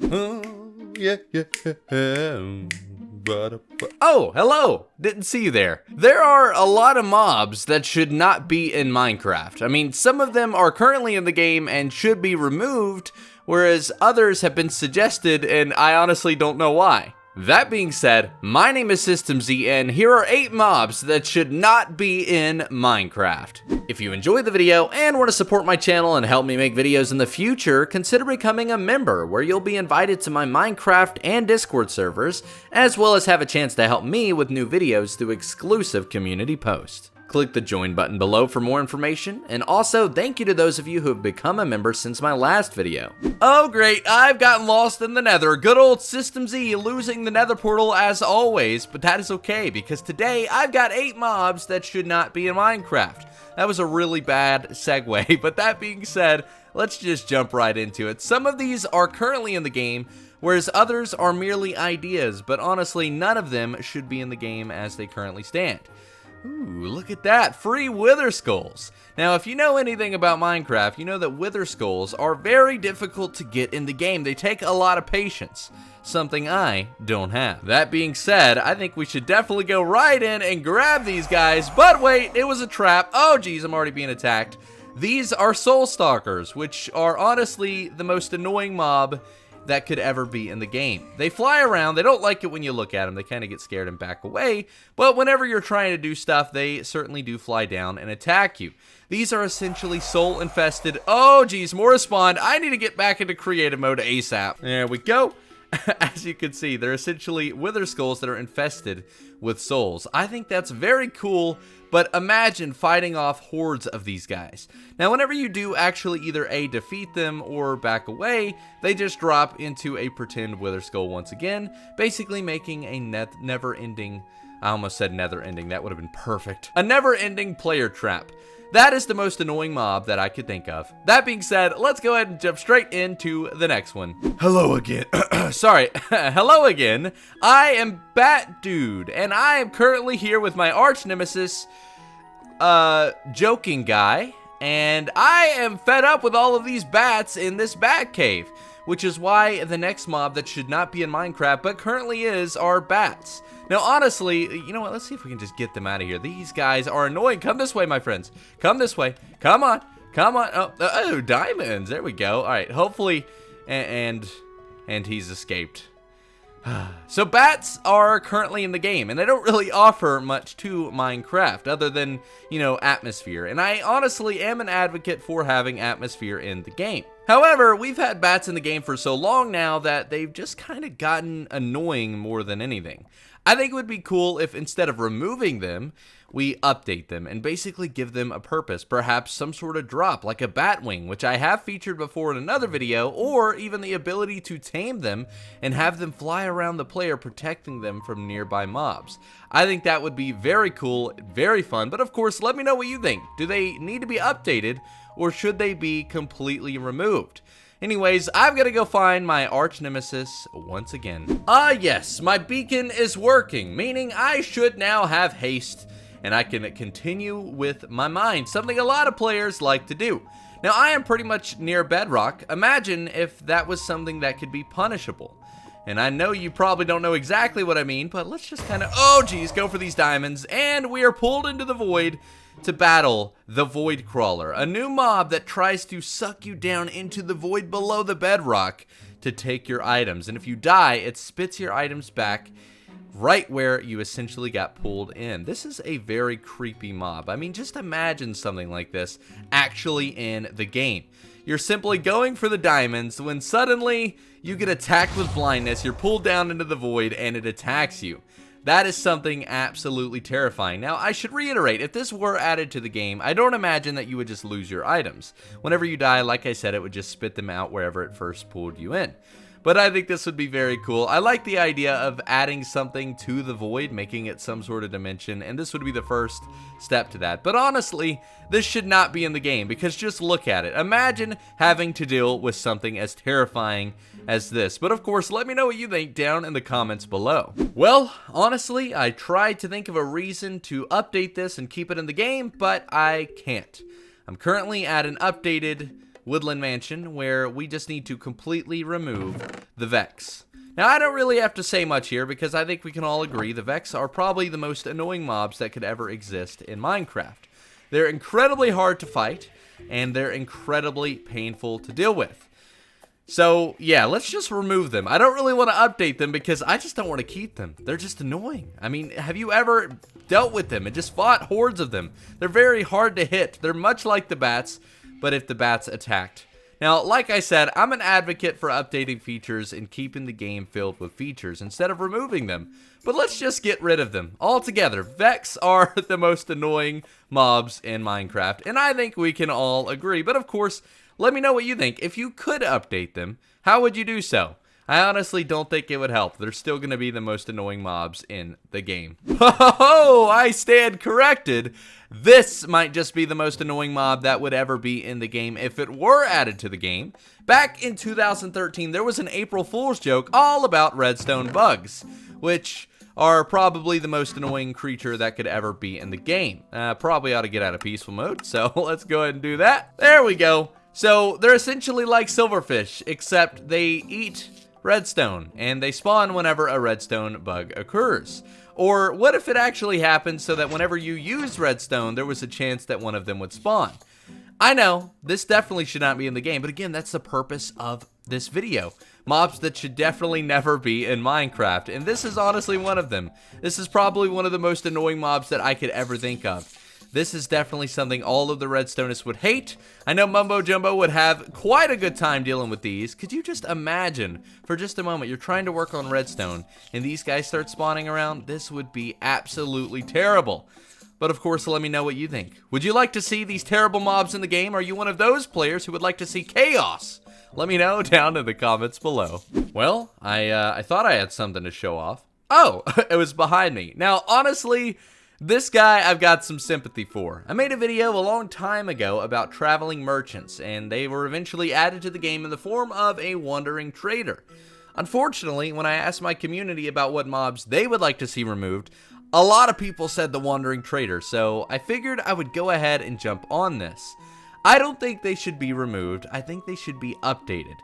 Oh, hello! Didn't see you there. There are a lot of mobs that should not be in Minecraft. I mean, some of them are currently in the game and should be removed, whereas others have been suggested, and I honestly don't know why. That being said, my name is SystemZ, and here are 8 mobs that should not be in Minecraft. If you enjoyed the video and want to support my channel and help me make videos in the future, consider becoming a member, where you'll be invited to my Minecraft and Discord servers, as well as have a chance to help me with new videos through exclusive community posts. Click the join button below for more information, and also thank you to those of you who have become a member since my last video. Oh great, I've gotten lost in the nether. Good old SystemZ losing the nether portal as always, but that is okay because today I've got 8 mobs that should not be in Minecraft. That was a really bad segue, but that being said, let's just jump right into it. Some of these are currently in the game, whereas others are merely ideas, but honestly none of them should be in the game as they currently stand. Ooh, look at that, free wither skulls. Now, if you know anything about Minecraft, you know that wither skulls are very difficult to get in the game. They take a lot of patience, something I don't have. That being said, I think we should definitely go right in and grab these guys, but wait, it was a trap. Oh geez, I'm already being attacked. These are soul stalkers, which are honestly the most annoying mob that could ever be in the game. They fly around, they don't like it when you look at them, they kind of get scared and back away, but whenever you're trying to do stuff, they certainly do fly down and attack you. These are essentially soul infested. Oh geez, more spawned. I need to get back into creative mode ASAP. There we go. As you can see, they're essentially wither skulls that are infested with souls. I think that's very cool, but imagine fighting off hordes of these guys. Now, whenever you do actually either A, defeat them or back away, they just drop into a pretend wither skull once again, basically making a never-ending, I almost said nether-ending, that would have been perfect, a never-ending player trap. That is the most annoying mob that I could think of. That being said, let's go ahead and jump straight into the next one. Hello again. Sorry. Hello again. I am Bat Dude, and I am currently here with my arch nemesis, Joking Guy, and I am fed up with all of these bats in this bat cave, which is why the next mob that should not be in Minecraft, but currently is, are bats. Now, honestly, you know what? Let's see if we can just get them out of here. These guys are annoying. Come this way, my friends. Come this way. Come on. Come on. Oh, diamonds. There we go. All right. Hopefully, and he's escaped. So bats are currently in the game, and they don't really offer much to Minecraft other than, you know, atmosphere. And I honestly am an advocate for having atmosphere in the game. However, we've had bats in the game for so long now that they've just kind of gotten annoying more than anything. I think it would be cool if instead of removing them, we update them and basically give them a purpose, perhaps some sort of drop like a bat wing, which I have featured before in another video, or even the ability to tame them and have them fly around the player, protecting them from nearby mobs. I think that would be very cool, very fun, but of course let me know what you think. Do they need to be updated or should they be completely removed? Anyways, I've got to go find my arch nemesis once again. Yes, my beacon is working, meaning I should now have haste, and I can continue with my mine, something a lot of players like to do. Now, I am pretty much near bedrock. Imagine if that was something that could be punishable. And I know you probably don't know exactly what I mean, but let's just kind of, oh geez, go for these diamonds, and we are pulled into the void to battle the Void Crawler, a new mob that tries to suck you down into the void below the bedrock to take your items. And if you die, it spits your items back right where you essentially got pulled in. This is a very creepy mob. I mean, just imagine something like this actually in the game. You're simply going for the diamonds when suddenly you get attacked with blindness, you're pulled down into the void, and it attacks you. That is something absolutely terrifying. Now, I should reiterate, if this were added to the game, I don't imagine that you would just lose your items. Whenever you die, like I said, it would just spit them out wherever it first pulled you in. But I think this would be very cool. I like the idea of adding something to the void, making it some sort of dimension, and this would be the first step to that. But honestly, this should not be in the game, because just look at it. Imagine having to deal with something as terrifying as this. But of course, let me know what you think down in the comments below. Well, honestly, I tried to think of a reason to update this and keep it in the game, but I can't. I'm currently at an updated woodland mansion where we just need to completely remove the Vex. Now, I don't really have to say much here because I think we can all agree the Vex are probably the most annoying mobs that could ever exist in Minecraft. They're incredibly hard to fight, and they're incredibly painful to deal with. So, yeah, let's just remove them. I don't really want to update them because I just don't want to keep them. They're just annoying. I mean, have you ever dealt with them and just fought hordes of them? They're very hard to hit. They're much like the bats, but if the bats attacked. Now, like I said, I'm an advocate for updating features and keeping the game filled with features instead of removing them. But let's just get rid of them altogether. Vex are the most annoying mobs in Minecraft, and I think we can all agree. But of course, let me know what you think. If you could update them, how would you do so? I honestly don't think it would help. They're still going to be the most annoying mobs in the game. Ho, I stand corrected. This might just be the most annoying mob that would ever be in the game if it were added to the game. Back in 2013, there was an April Fool's joke all about Redstone Bugs, which are probably the most annoying creature that could ever be in the game. Probably ought to get out of peaceful mode, so let's go ahead and do that. There we go. So they're essentially like Silverfish, except they eat redstone, and they spawn whenever a redstone bug occurs. Or what if it actually happened so that whenever you use redstone, there was a chance that one of them would spawn? I know, this definitely should not be in the game, but again, that's the purpose of this video. Mobs that should definitely never be in Minecraft, and this is honestly one of them. This is probably one of the most annoying mobs that I could ever think of. This is definitely something all of the redstonists would hate. I know Mumbo Jumbo would have quite a good time dealing with these. Could you just imagine, for just a moment, you're trying to work on redstone, and these guys start spawning around? This would be absolutely terrible. But of course, let me know what you think. Would you like to see these terrible mobs in the game? Are you one of those players who would like to see chaos? Let me know down in the comments below. Well, I thought I had something to show off. Oh, it was behind me. Now, honestly, this guy I've got some sympathy for. I made a video a long time ago about traveling merchants, and they were eventually added to the game in the form of a wandering trader. Unfortunately, when I asked my community about what mobs they would like to see removed, a lot of people said the wandering trader, so I figured I would go ahead and jump on this. I don't think they should be removed. I think they should be updated.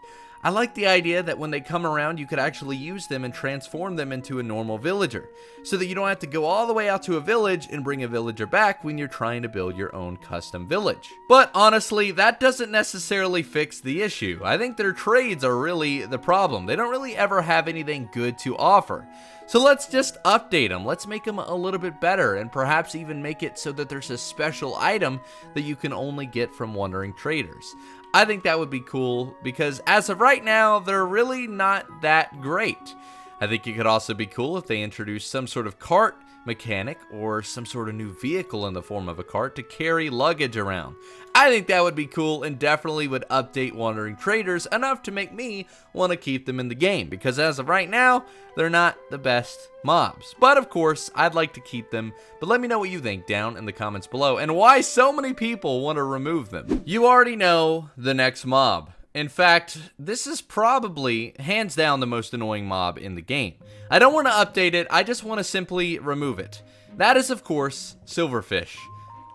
I like the idea that when they come around, you could actually use them and transform them into a normal villager, so that you don't have to go all the way out to a village and bring a villager back when you're trying to build your own custom village. But honestly, that doesn't necessarily fix the issue. I think their trades are really the problem. They don't really ever have anything good to offer. So let's just update them. Let's make them a little bit better, and perhaps even make it so that there's a special item that you can only get from wandering traders. I think that would be cool, because as of right now, they're really not that great. I think it could also be cool if they introduced some sort of cart mechanic or some sort of new vehicle in the form of a cart to carry luggage around. I think that would be cool and definitely would update wandering traders enough to make me want to keep them in the game, because as of right now, they're not the best mobs. But of course, I'd like to keep them, but let me know what you think down in the comments below and why so many people want to remove them. You already know the next mob. In fact, this is probably hands down the most annoying mob in the game. I don't want to update it, I just want to simply remove it. That is, of course, Silverfish,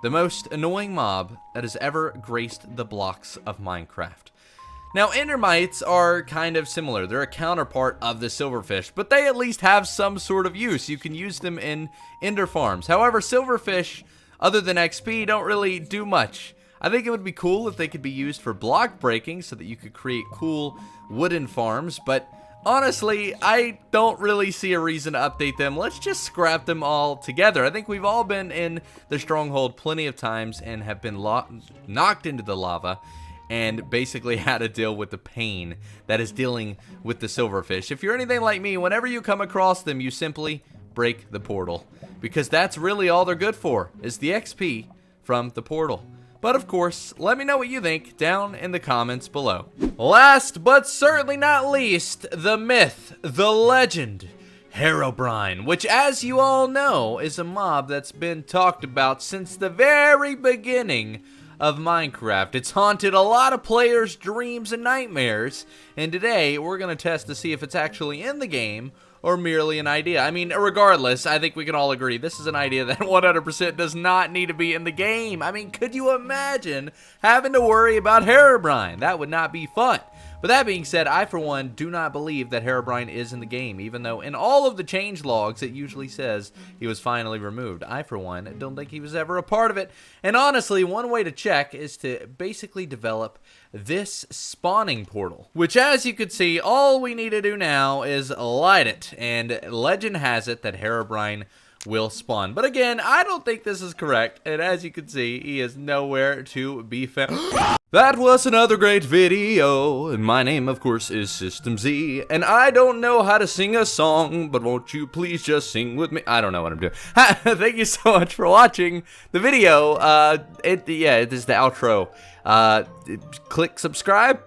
the most annoying mob that has ever graced the blocks of Minecraft. Now, Endermites are kind of similar. They're a counterpart of the Silverfish, but they at least have some sort of use. You can use them in Ender farms. However, Silverfish, other than XP, don't really do much. I think it would be cool if they could be used for block breaking so that you could create cool wooden farms, but honestly, I don't really see a reason to update them. Let's just scrap them all together. I think we've all been in the stronghold plenty of times and have been knocked into the lava and basically had to deal with the pain that is dealing with the Silverfish. If you're anything like me, whenever you come across them, you simply break the portal, because that's really all they're good for, is the XP from the portal. But of course, let me know what you think down in the comments below. Last but certainly not least, the myth, the legend, Herobrine, which, as you all know, is a mob that's been talked about since the very beginning of Minecraft. It's haunted a lot of players' dreams and nightmares, and today we're going to test to see if it's actually in the game or merely an idea. I mean, regardless, I think we can all agree this is an idea that 100% does not need to be in the game. I mean, could you imagine having to worry about Herobrine? That would not be fun. But that being said, I for one do not believe that Herobrine is in the game, even though in all of the change logs it usually says he was finally removed. I for one don't think he was ever a part of it. And honestly, one way to check is to basically develop this spawning portal, which, as you can see, all we need to do now is light it, and legend has it that Herobrine will spawn. But again, I don't think this is correct, and as you can see, he is nowhere to be found. That was another great video, and my name, of course, is System Z, and I don't know how to sing a song, but won't you please just sing with me? I don't know what I'm doing. Thank you so much for watching the video. It is the outro. Click subscribe,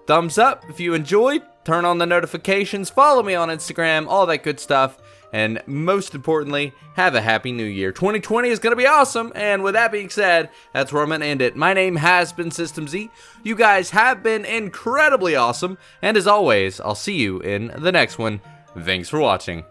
thumbs up if you enjoyed, turn on the notifications, follow me on Instagram, all that good stuff. And most importantly, have a happy new year. 2020 is going to be awesome. And with that being said, that's where I'm going to end it. My name has been System Z. You guys have been incredibly awesome. And as always, I'll see you in the next one. Thanks for watching.